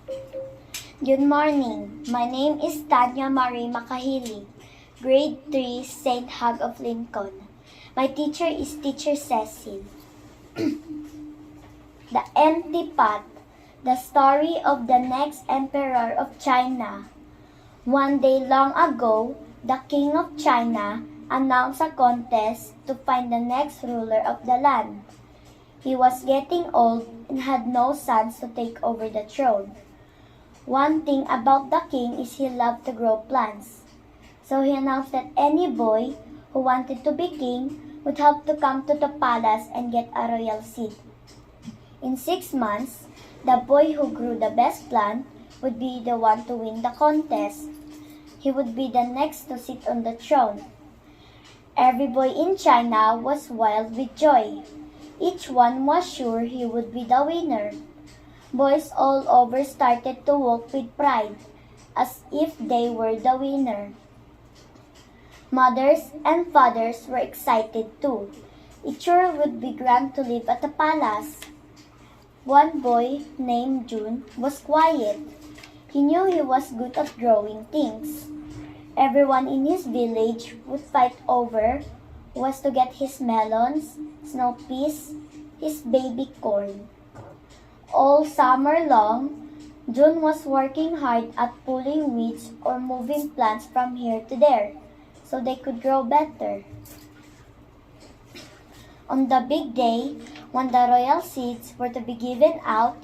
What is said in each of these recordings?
Good morning. My name is Tanya Marie Makahilig, Grade 3, St. Hug of Lincoln. My teacher is Teacher Cecil. The Empty Pot, the story of the next emperor of China. One day long ago, the king of China announced a contest to find the next ruler of the land. He was getting old and had no sons to take over the throne. One thing about the king is he loved to grow plants. So he announced that any boy who wanted to be king would have to come to the palace and get a royal seat. In 6 months, the boy who grew the best plant would be the one to win the contest. He would be the next to sit on the throne. Every boy in China was wild with joy. Each one was sure he would be the winner. Boys all over started to walk with pride, as if they were the winner. Mothers and fathers were excited too. It sure would be grand to live at the palace. One boy named June was quiet. He knew he was good at growing things. Everyone in his village would fight over was to get his melons, snow peas, his baby corn. All summer long, June was working hard at pulling weeds or moving plants from here to there so they could grow better. On the big day, when the royal seats were to be given out,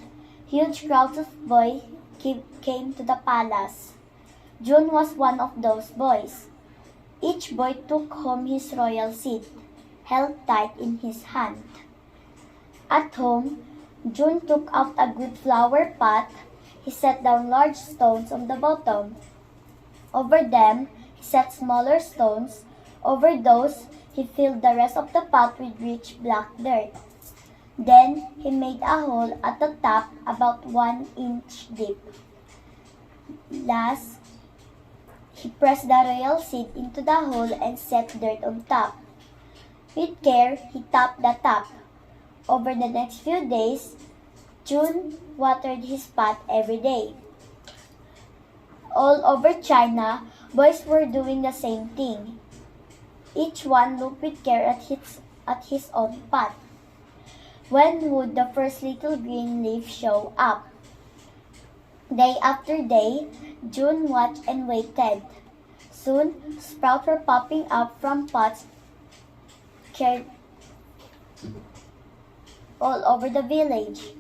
huge crowds of boys came to the palace. June was one of those boys. Each boy took home his royal seat, held tight in his hand. At home, June took out a good flower pot. He set down large stones on the bottom. Over them, he set smaller stones. Over those, he filled the rest of the pot with rich black dirt. Then, he made a hole at the top about 1 inch deep. Last, he pressed the royal seed into the hole and set dirt on top. With care, he tapped the top. Over the next few days, June watered his pot every day. All over China, boys were doing the same thing. Each one looked with care at his own pot. When would the first little green leaf show up? Day after day, June watched and waited. Soon, sprouts were popping up from pots carried all over the village.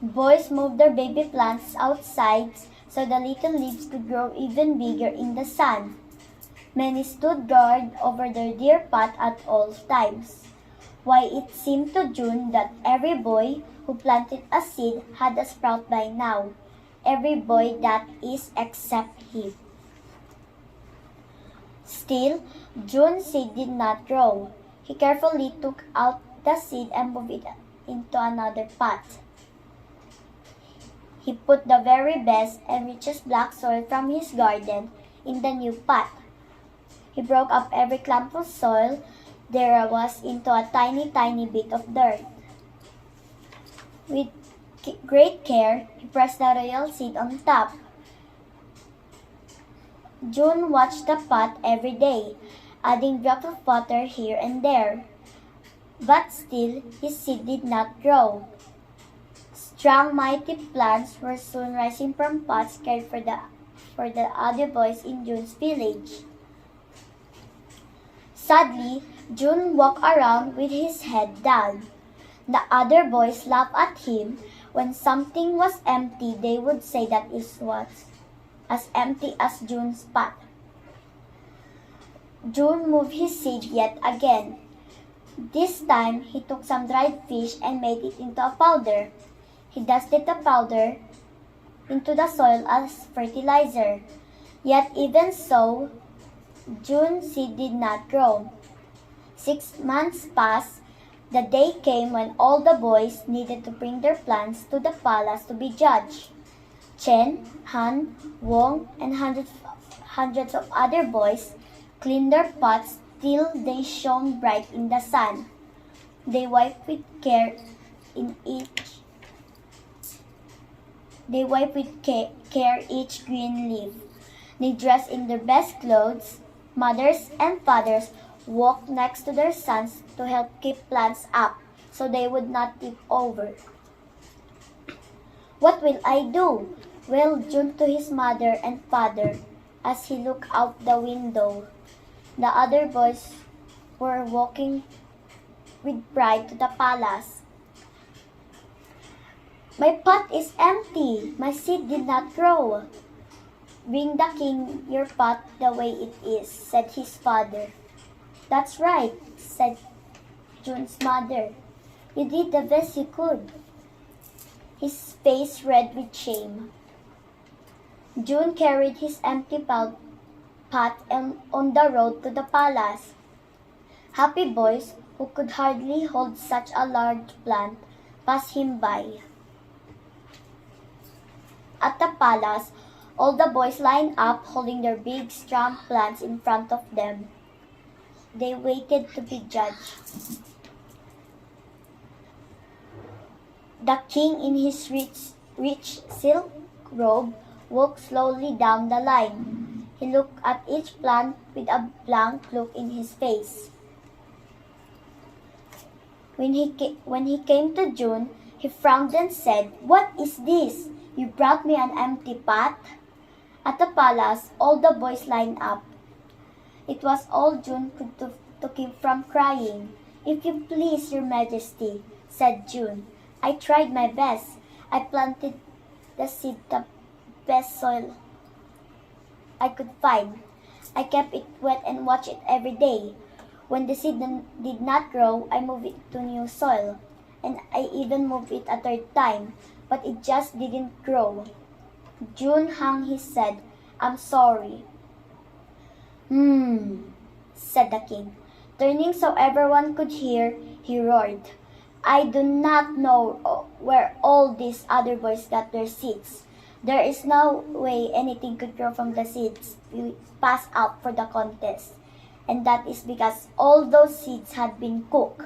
Boys moved their baby plants outside so the little leaves could grow even bigger in the sun. Many stood guard over their dear pot at all times. Why, it seemed to June that every boy who planted a seed had a sprout by now. Every boy, that is, except him. Still, June's seed did not grow. He carefully took out the seed and moved it into another pot. He put the very best and richest black soil from his garden in the new pot. He broke up every clump of soil there was into a tiny bit of dirt. With great care, he pressed the royal seed on top. June watched the pot every day, adding drops of water here and there. But still, his seed did not grow. Strong, mighty plants were soon rising from pots carried for the other boys in June's village. Sadly, June walked around with his head down. The other boys laughed at him. When something was empty, they would say that it was as empty as June's pot. June moved his seed yet again. This time, he took some dried fish and made it into a powder. He dusted the powder into the soil as fertilizer. Yet even so, June's seed did not grow. 6 months passed. The day came when all the boys needed to bring their plants to the palace to be judged. Chen, Han, Wong, and hundreds of other boys cleaned their pots till they shone bright in the sun. They wiped with care in each They wipe with care each green leaf. They dress in their best clothes. Mothers and fathers walk next to their sons to help keep plants up so they would not tip over. What will I do? Wailed June to his mother and father as he looked out the window. The other boys were walking with pride to the palace. My pot is empty. My seed did not grow. Bring the king your pot the way it is, said his father. That's right, said June's mother. You did the best you could. His face red with shame. June carried his empty pot on the road to the palace. Happy boys, who could hardly hold such a large plant, passed him by. At the palace, all the boys lined up holding their big strong plants in front of them. They waited to be judged. The king in his rich silk robe walked slowly down the line. He looked at each plant with a blank look in his face. When he came to June, he frowned and said, "What is this? You brought me an empty pot?" At the palace, all the boys lined up. It was all June to keep from crying. "If you please, your majesty," said June, "I tried my best. I planted the seed the best soil I could find. I kept it wet and watched it every day. When the seed did not grow, I moved it to new soil, and I even moved it a third time, but it just didn't grow." June hung his head. "I'm sorry." Said the king. Turning so everyone could hear, he roared, "I do not know where all these other boys got their seeds. There is no way anything could grow from the seeds we passed out for the contest. And that is because all those seeds had been cooked.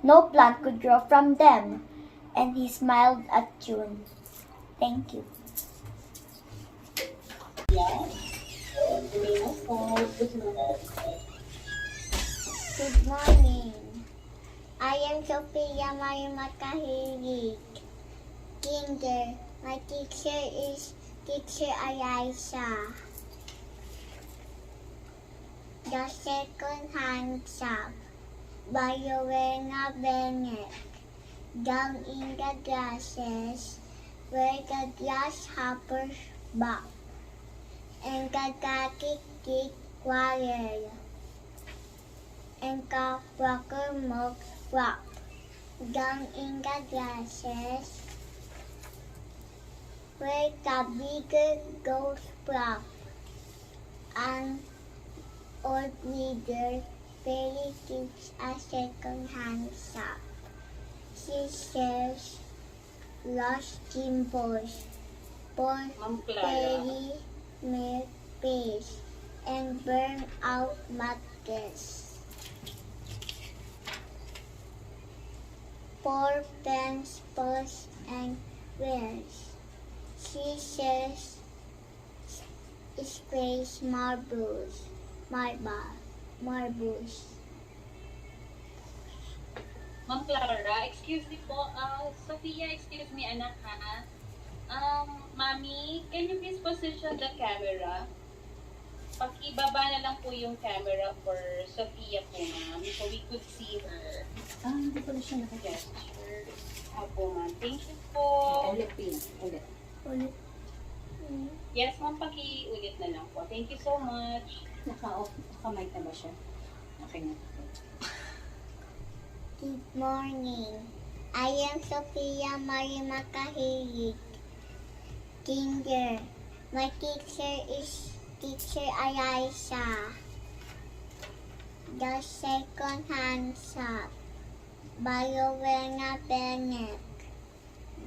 No plant could grow from them." And he smiled at June. Thank you. Good morning. I am Sophia Marimakahiri. Kinder. My teacher is Teacher Ayesha. The second hand shop by Rowena Bennett. Down in the grasses where the grasshoppers bark and the kick quarrel and the quacker mocks rock. Down in the grasses where the bigger goes sprout and old leader Perry keeps a second-hand shop. She sells lost gimbals, porn, Perry milk paste, and burn out mattress. For pens, pots, and wares. She sells sprays marbles. Ma'am Clara, excuse me po. Sophia, excuse me anak ha. Mami, can you please position the camera? Pakibaba na lang po yung camera for Sophia po, ma'am, so we could see her. Hindi ko na siya nakikita. Gesture. Opo, ma'am. Thank you po. Ulit. Ulit. Yes, ma'am, paki-ulit na lang po. Thank you so much. Naka-off, naka-mic na ba siya? Okay na. Good morning. I am Sophia Marimakahiri. Kinder. My teacher is Teacher Ayesha. The second hand shop by Rowena Bennett.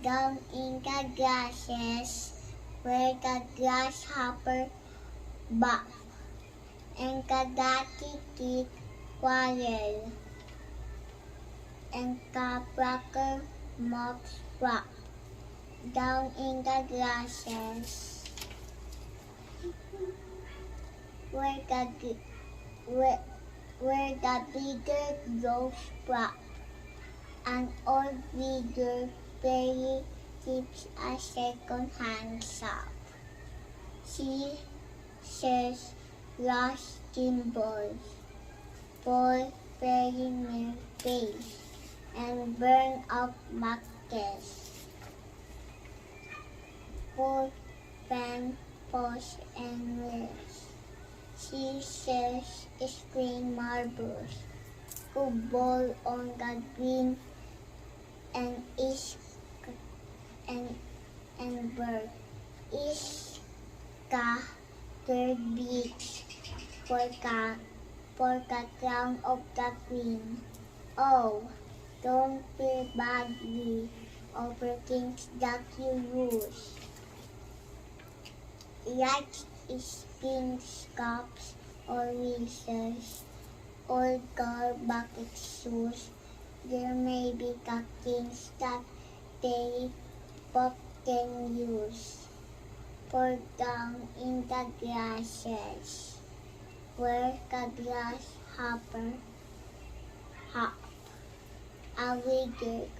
Down in the grasses where the grasshopper bark and the kick quarrel and the quacker mocks rock. down in the grasses where the bigger grows back. An old bigger fairy keeps a second-hand shop. She sells lost symbols for very near face and burn up baskets for pen, posts, and wheels. She sells screen marbles who ball on the green and bird. Iska third beats for the crown of the queen. Oh, don't feel badly over things that you lose. Like spins, cups, or whistles, or car bucket shoes. There may be the things that they both can use. For down in the grasses, where the grasshopper hop, a wizard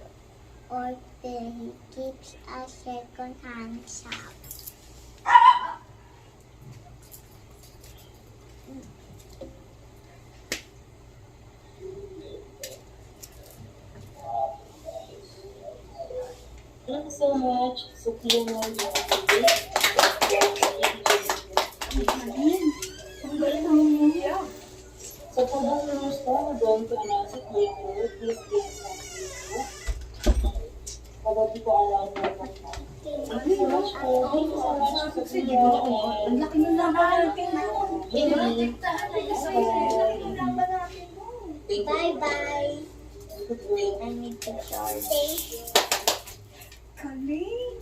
or fairy keeps a second-hand shop. Thank you so much, Sophia. So, for those winners po, we're going to announce it later. Please give some. Pagod po ang round po. Thank you so much po. Thank you so much, Sophia. Ang laki ng laban natin. Bye-bye. I need to charge. Kaling.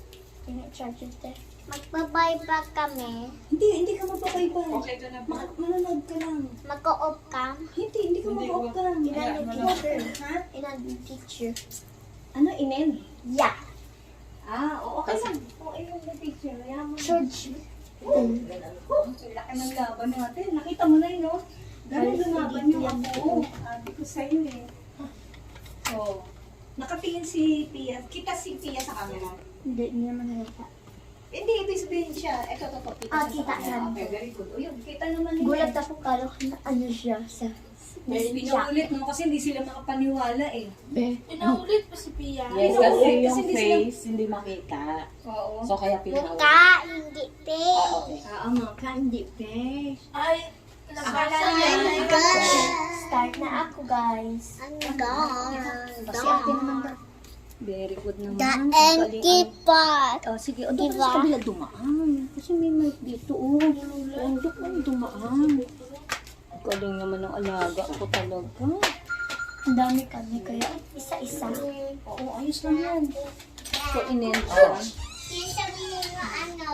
Can I charge it there? Magbabay ba kami? Hindi ka mapapaypay. Okay ka na ba? Manonood ka lang. Mag-o-off cam? Hindi ka mapapaypay ka. Inad yung teacher. Ano, email? Yeah. Okay lang. Okay lang na picture. Yaman. Charge. Ang laki ng laban natin. Nakita mo na yun, no? Ganun lumaban yung ako. Sabi ko sa'yo eh. So, nakatingin si Pia. Kita si Pia sa camera. Hindi naman halata. Hindi, ibig sabihin siya. Ito, kita siya Kita sa camera. yan. Okay, very good. O yun, kita naman niya. Gulat ako kalo na ano siya sa Pinaulit mo kasi hindi sila makapaniwala eh. Pinaulit pa si Pia. Yes, Pinaulit kasi kasi yung hindi sila- face hindi makita. Oo. So, kaya pinahawak. Mukha, hindi face. Okay. mga candy fish. Ay, nabasa Oh niya. my God. Start na ako, guys. Ang God. Kasi ate naman daw. Very good naman. The Ang empty galing. pot. Oh, sige, o doon ka Diba? sa kabila dumaan. Kasi may mic dito, oh. Ang doon dumaan. Galing naman ng alaga ako talaga. Ang dami kami, kaya isa-isa. Oo, ayos lang yan. So, inend siya. Sasabihin mo ano?